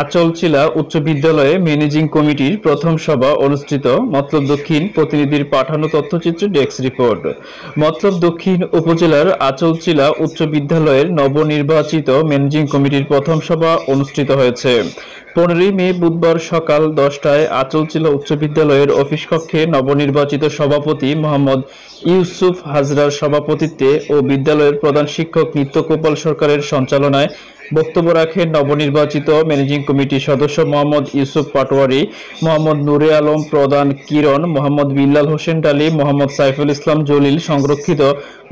আচলচিলা উচ্চ বিদ্যালয়ে ম্যানেজিং কমিটির প্রথম সভা অনুষ্ঠিত। মতলব দক্ষিণ প্রতিনিধির পাঠানো তথ্যচিত্র ডেস্ক রিপোর্ট। মতলব দক্ষিণ উপজেলার আচলচিলা উচ্চ বিদ্যালয়ের নবনির্বাচিত ম্যানেজিং কমিটির প্রথম সভা অনুষ্ঠিত হয়েছে। 15 মে বুধবার সকাল 10টায় আচলচিলা উচ্চ বিদ্যালয়ের অফিস কক্ষে নবনির্বাচিত সভাপতি মোহাম্মদ ইউসুফ হাজরার সভাপতিত্বে ও বিদ্যালয়ের প্রধান শিক্ষক নিত্যগোপাল সরকারের সঞ্চালনায় বক্তব্য রাখেন নবনির্বাচিত ম্যানেজিং কমিটির সদস্য মোহাম্মদ ইউসুফ পাটোয়ারি, মোহাম্মদ নূরে আলম প্রধান, কিরণ, মোহাম্মদ বিল্লাল হোসেন ডালি, মোহাম্মদ সাইফুল ইসলাম জলিল, সংরক্ষিত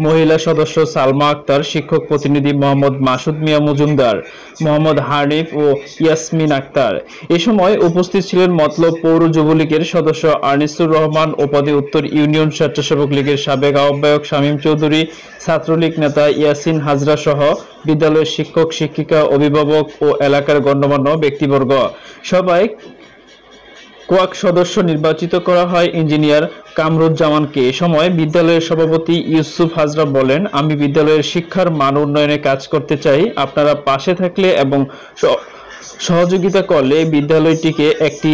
মহিলা সদস্য সালমা আক্তার, শিক্ষক প্রতিনিধি মোহাম্মদ মাসুদ মিয়া মজুমদার, মোহাম্মদ হানিফ ও ইয়াসমিন আক্তার। এ সময় উপস্থিত ছিলেন মতলব পৌর যুবলীগের সদস্য আনিসুর রহমান, উপাধি উত্তর ইউনিয়ন স্বেচ্ছাসেবক লীগের সাবেক আহ্বায়ক শামীম চৌধুরী, ছাত্রলীগ নেতা ইয়াসিন হাজরা সহ বিদ্যালয়ের শিক্ষক শিক্ষিকা, অভিভাবক ও এলাকার গণ্যমান্য ব্যক্তিবর্গ। সবাই কোয়াক সদস্য নির্বাচিত করা হয় ইঞ্জিনিয়ার কামরুজ্জামানকে। এ সময় বিদ্যালয়ের সভাপতি ইউসুফ হাজরা বলেন, আমি বিদ্যালয়ের শিক্ষার মান উন্নয়নে কাজ করতে চাই। আপনারা পাশে থাকলে এবং সহযোগিতা করলে বিদ্যালয়টিকে একটি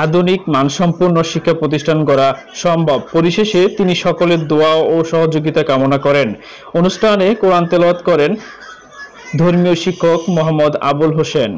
আধুনিক মানসম্পন্ন শিক্ষা প্রতিষ্ঠান গড়া সম্ভব। পরিশেষে তিনি সকলের দোয়া ও সহযোগিতা কামনা করেন। অনুষ্ঠানে কোরআন তেলাওয়াত করেন ধর্মীয় শিক্ষক মোহাম্মদ আবুল হোসেন।